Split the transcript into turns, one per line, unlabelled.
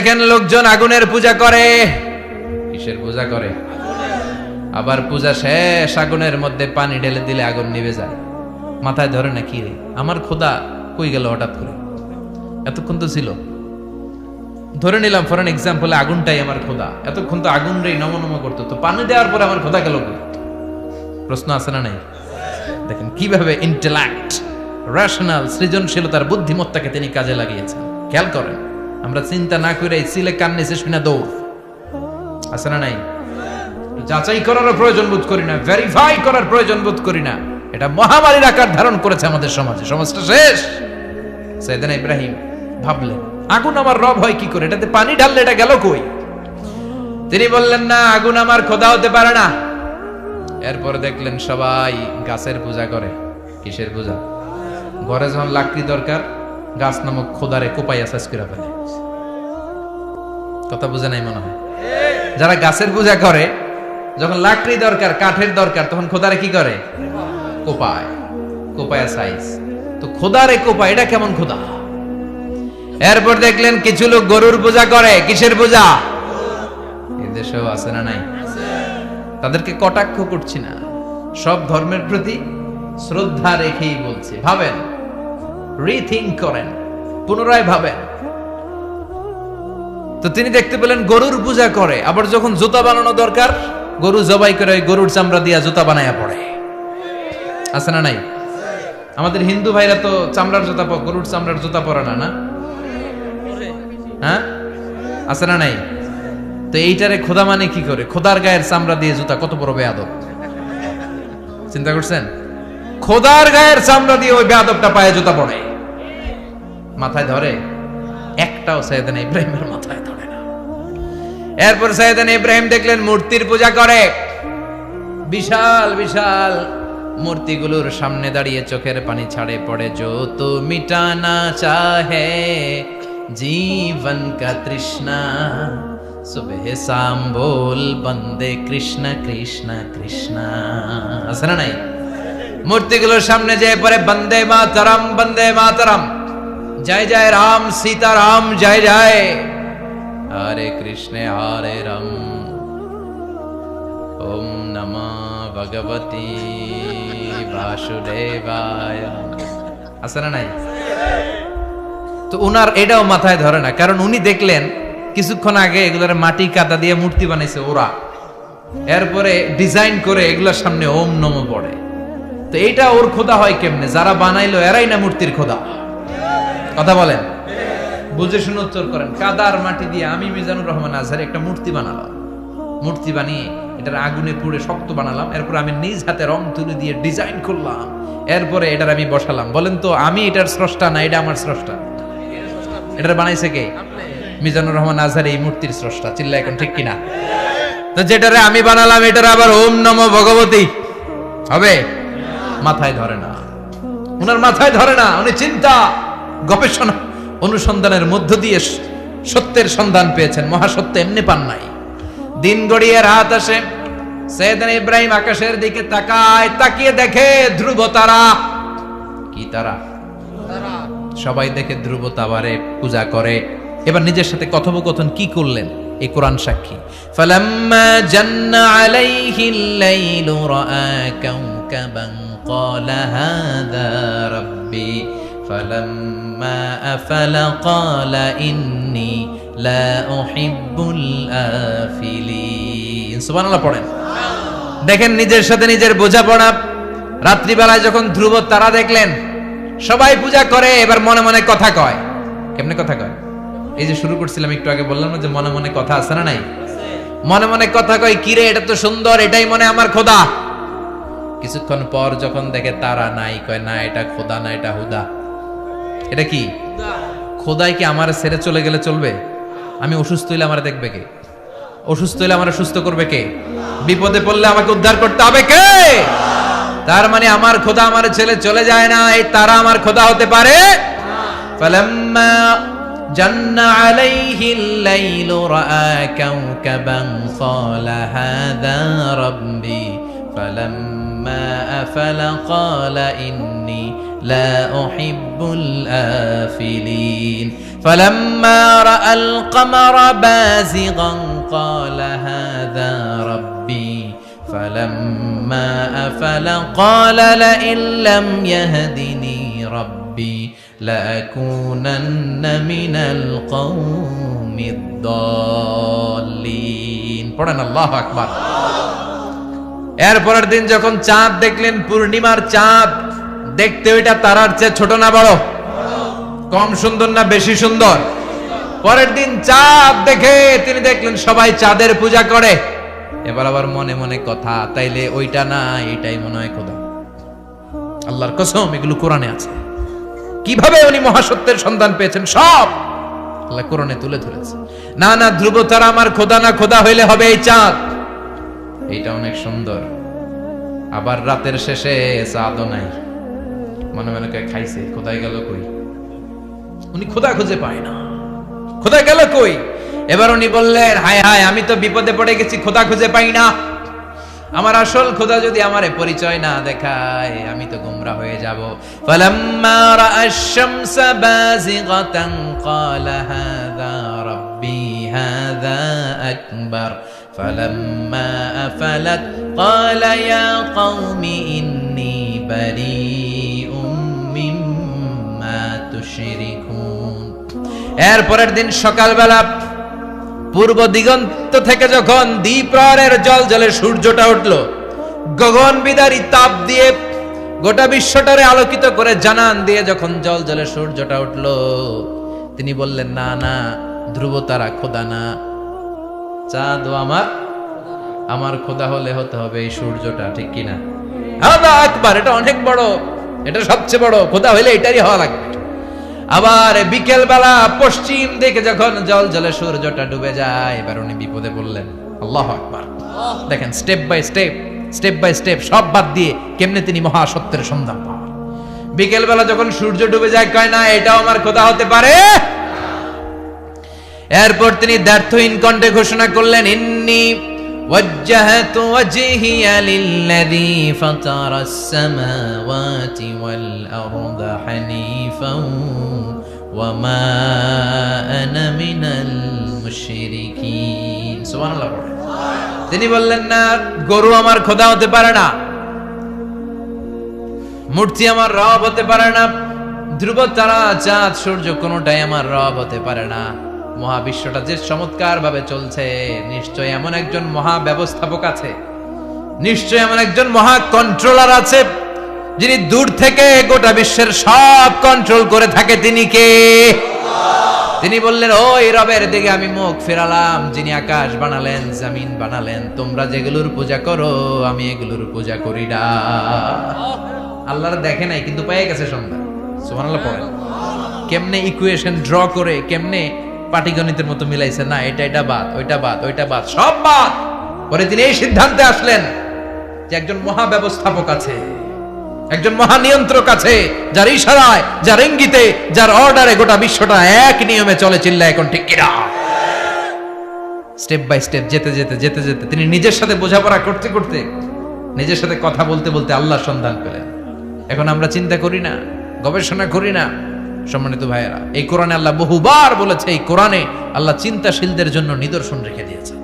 দেখেন লোকজন আগুনের পূজা করে। কিসের পূজা করে? আবার পূজা শেষ আগুনের মধ্যে পানি ঢেলে দিলে আগুন নিভে যায়। মাথায় ধরে না কি রে, আমার খোদা কই গেল হঠাৎ করে, এতক্ষণ তো ছিল। ধরে নিলাম ফর এন এক্সাম্পল আগুনটাই আমার খোদা, এতক্ষণ তো আগুন রে নম নম করতো, তো পানি দেওয়ার পরে আমার খোদা গেল কই? প্রশ্ন আছে না নাই? দেখেন কিভাবে ইন্টেলেক্ট, রেশনাল, সৃজনশীলতার বুদ্ধিমত্তাকে তিনি কাজে লাগিয়েছেন। খেয়াল করেন, আমরা চিন্তা না করে সিলে কান নিচে শুনে দৌড়, আছে না নাই? যাচাই করার প্রয়োজন বোধ করি না, ভেরিফাই করার প্রয়োজন বোধ করি না। এটা মহামারীর আকার ধারণ করেছে আমাদের সমাজে, সমাজটা শেষ। সাইয়েদনা ইব্রাহিম ভাবলেন আগুন আমার রব হয় কি করে, এটাতে পানি ঢাললে এটা গেল কই? তিনি বললেন না, আগুন আমার খোদা হতে পারে না। এরপরে দেখলেন সবাই গাছের পূজা করে। কিসের পূজা? ঘরে যখন লাকড়ি দরকার, গাছ নামক খোদারে কোপাইয়া শেষ করে ফেলে। কথা বুঝে নাই মনে হয়? যারা গাছের পূজা করে, যখন লাকড়ি দরকার, কাঠের দরকার, তখন খোদারে কি করে? কোপায়, কোপায়া সাইজ। তো খোদারে কোপায়, এটা কেমন খোদা? এরপর দেখলেন কিছু লোক গরুর পূজা করে। কিসের পূজা? এদেশেও আছে না নাই? তাদেরকে কটাক্ষ করছি না, সব ধর্মের প্রতি শ্রদ্ধা রেখেই বলছি। ভাবেন, রিথিঙ্ক করেন, পুনরায় ভাবেন। তো তিনি দেখতে পেলেন গরুর পূজা করে, আবার যখন জুতা বানানো দরকার, গরু জবাই করে গরুর চামড়া দিয়া জুতা বানায়া পড়ে। আছে না নাই? আমাদের হিন্দু ভাইরা তো চামড়ার জুতা, গরুর চামড়ার জুতা পরে না, না? হ্যাঁ, আছে না নাই? তো এইটারে খোদা মানে কি করে? খোদার গায়ের চামড়া দিয়ে জুতা, কত বড় বেয়াদব! চিন্তা করছেন? খোদার গায়ের চামড়া দিয়ে ওই বেয়াদবটা পায়ে জুতা পড়ে। মাথায় ধরে? একটাও সাইয়েদনা ইব্রাহিমের মাথায় ধরে না। এরপর সাইয়েদনা ইব্রাহিম দেখলেন মূর্তির পূজা করে। বিশাল বিশাল মূর্তিগুলোর সামনে দাঁড়িয়ে চোখের পানি ছাড়ে পড়ে। जो तो मिटाना चाहे जीवन का तृष्णा, सुबह शाम बोल बंदे कृष्ण कृष्ण कृष्ण। আছে না নাই? মূর্তিগুলোর সামনে যেয়ে পড়ে বন্দে মাতরম, বন্দে মাতরম, জয় জয় রাম সীতা রাম, জয় জয় হরে কৃষ্ণ হরে রাম, ওম নমঃ ভগবতী বাসুদেবায়। আছে না নাই? তো উনার এটাও মাথায় ধরে না, কারণ উনি দেখলেন কিছুক্ষণ আগে এগুলোর মাটি কাদা দিয়ে মূর্তি বানাইছে ওরা, এরপরে ডিজাইন করে এগুলোর সামনে ওম নমঃ পড়ে। তো এইটা ওর খোদা হয় কেমনে? যারা বানাইলো এরাই না মূর্তির খোদা। কথা বলেন, বুঝে শুনে উত্তর করেন। কাদার মাটি দিয়ে আমি মিজানুর রহমান আজহারি একটা মূর্তি বানালাম, মূর্তি বানিয়ে এটার আগুনে পুড়ে শক্ত বানালাম, এরপর আমি নিজ হাতে রং তুলি দিয়ে ডিজাইন করলাম, এরপরে এটার আমি বসালাম। বলেন তো আমি এটার স্রষ্টা না এটা আমার স্রষ্টা? এটার বানাইছে কে? মিজানুর রহমান আজহারি এই মূর্তির স্রষ্টা। চিল্লা এখন ঠিক কিনা? তো যেটারে আমি বানালাম এটার আবার ওম নমঃ ভগবতী হবে? মাথায় ধরে না, উনার মাথায় ধরে না। উনি চিন্তা, গবেষণা, অনুসন্ধানের মধ্য দিয়ে সত্যের সন্ধান পেয়েছেন। মহাসত্য এমনি পান নাই। দিন গড়িয়ে রাত আসে, সাইয়েদনা ইব্রাহিম আকাশের দিকে তাকায়, তাকিয়ে দেখে ধ্রুব তারা। কি তারা? সবাই দেখে ধ্রুব তারারে পূজা করে। এবার নিজের সাথে কথোপকথন কি করলেন এই কোরআন সাক্ষী। ফালাম্মা জান্না আলাইহিল লাইলু রাআ কাওকাবান ক্বালা হাযা রাব্বি ফালাম্মা আফালা ক্বালা ইন্নী লা উহিব্বুল আফিলিন। সুবহানাল্লাহ পড়েন। দেখেন নিজের সাথে নিজের বোঝাপড়া। রাত্রিবেলায় যখন ধ্রুব তারা দেখলেন, সবাই পূজা করে, এবার মনে মনে কথা কয়। কেমনে কথা কয়? এই যে শুরু করছিলাম একটু আগে, বললাম না যে মনে মনে কথা আছে না নাই? মনে মনে কথা কয়, কিরে এটা তো সুন্দর, এটাই মনে আমার খোদা। কিছুক্ষণ পর যখন দেখে তারা নাই, কয় না এটা খোদা না, এটা হুদা। এটা কি? খোদাই কি আমার ছেড়ে চলে গেলে চলবে? আমি অসুস্থ হইলে আমার দেখবে কে? অসুস্থ হইলে আমার সুস্থ করবে কে? বিপদে পড়লে আমাকে উদ্ধার করতে হবে কে? তার মানে আমার খোদা আমার ছেলে চলে যায় না, এই তারা আমার খোদা হতে পারে? ফালাম্মা জান্না আলাইহিল লাইলু রাআ কাওকাবান ক্বালা হাযা রাব্বি ফালাম্মা আফালা ক্বালা ইন্নী লা উহিব্বুল আফিলিন ফালাম্মা রাআল কমারা বাযিগান ক্বালা হাযা রাব্বি ফালাম্মা আফালা ক্বালা লাইন লাম ইয়াহদিনি রাব্বি লাকুনান্না মিনাল কওমিদ দাল্লিন। পড়েন আল্লাহু আকবার। এরপরের দিন যখন চাঁদ দেখলেন, পূর্ণিমার চাঁদ, দেখতে ওইটা তারার চেয়ে ছোট না বড়? কম সুন্দর না বেশি সুন্দর? পরের দিন চাঁদ দেখে তিনি দেখলেন সবাই চাঁদের পূজা করে। এবার আবার মনে মনে কথা, তাইলে ওইটা না এটাই মনে হয় খোদা। আল্লাহর কসম, এগুলো কোরআনে আছে। কিভাবে উনি মহাসত্যের সন্ধান পেয়েছেন সব আল্লাহ কোরআনে তুলে ধরেছে। না না, ধ্রুব তারা আমার খোদা না, খোদা হইলে হবে এই চাঁদ। এইটা অনেক সুন্দর। আবার রাতের শেষে চাঁদও নাই, মনে মনে খাইছে, খোদাই গেল কই? উনি খোদা খুঁজে পায় না, খোদা গেল কই? এবার উনি বললেন, হায় হায়, আমি তো বিপদে পড়ে গেছি, খোদা খুঁজে পাই না। আমার আসল খোদা যদি আমারে পরিচয় না দেখায়, আমি তো গোমরা হয়ে যাব। ফালাম্মা রাআশ শামসা বাযিগাতান ক্বালা হাযা রাব্বি হাযা আকবার ফালাম্মা আফালাত ক্বালা ইয়া কওমি ইন্নী বারীউম মিম্মা তুশরিকুন। এরপরের দিন সকালবেলা পূর্ব দিগন্ত থেকে যখন দ্বিপ্রহরের জলজলে সূর্যটা উঠল, গগন বিদারী তাপ দিয়ে গোটা বিশ্বটারে আলোকিত করে জানান দিয়ে যখন জলজলে সূর্যটা উঠল, তিনি বললেন, না না, ধ্রুব তারা খোদা না, চাঁদও আমার খোদা হলে হতে হবে এই সূর্যটা, ঠিক কিনা? হাদা আকবার, এটা অনেক বড়, এটা সবচেয়ে বড়, খোদা হইলে এটারই হওয়া লাগবে। আবার বিকেল বেলা পশ্চিম দিকে যখন জলজলে সূর্যটা ডুবে যায়, এবার উনি বিপদে পড়লেন। আল্লাহু আকবার। দেখেন, স্টেপ বাই স্টেপ সব বাদ দিয়ে কেমনে তিনি মহাসত্যের সন্ধান পান। বিকেল বেলা যখন সূর্য ডুবে যায়, কয় না এটাও আমার খোদা হতে পারে। এরপর তিনি দ্ব্যর্থহীন কণ্ঠে ঘোষণা করলেন, ইন্নী ওয়াজ্জাহতু ওয়াজহিয়া লিল্লাযী ফাতারাস সামাওয়াতি ওয়াল আরদা হানিফান ওয়া মা আনা মিনাল মুশরিকিন। সুবহানাল্লাহ। তিনি বললেন, না, গরু আমার খোদা হতে পারে না, মূর্তি আমার রব হতে পারে না, ধ্রুব তারা, চাঁদ, সূর্য কোনোটাই আমার রব হতে পারে না। মহাবিশ্বটা যে চমৎকার ভাবে চলছে, নিশ্চয় এমন একজন মহা ব্যবস্থাপক আছে, নিশ্চয় এমন একজন মহা কন্ট্রোলার আছে, যিনি দূর থেকে গোটা বিশ্বের সব কন্ট্রোল করে থাকে। তিনি কে? তিনি বললেন, ওই রবের দিকে আমি মুখ ফেরালাম, যিনি আকাশ বানালেন, জমিন বানালেন। তোমরা যেগুলোর পূজা করো, আমি এগুলোর পূজা করি না। আল্লাহর দেখে নাই, কিন্তু পেয়ে গেছে সন্ধান। সুবহানাল্লাহ পড়েন। কেমনে ইকুয়েশন ড্র করে, কেমনে পাটিগণিতের মতো মিলাইছে, না এটা বাদ, ওইটা বাদ, ওইটা বাদ, সব বাদ। পরে তিনি এই সিদ্ধান্তে আসলেন যে একজন মহা ব্যবস্থাপক আছে, একজন মহা নিয়ন্ত্রক আছে, যার ইশারায়, যার ইঙ্গিতে, যার অর্ডারে গোটা বিশ্বটা এক নিয়মে চলে। চিল্লা এখন ঠিক কিনা? স্টেপ বাই স্টেপ যেতে যেতে তিনি নিজের সাথে বোঝাপড়া করতে করতে, নিজের সাথে কথা বলতে বলতে আল্লাহর সন্ধান পেলেন। এখন আমরা চিন্তা করি না, গবেষণা করি না। সম্মানিত ভাইয়েরা, এই কোরআনে আল্লাহ বহুবার বলেছে, এই কোরআনে আল্লাহ চিন্তাশীলদের জন্য নিদর্শন রেখে দিয়েছে।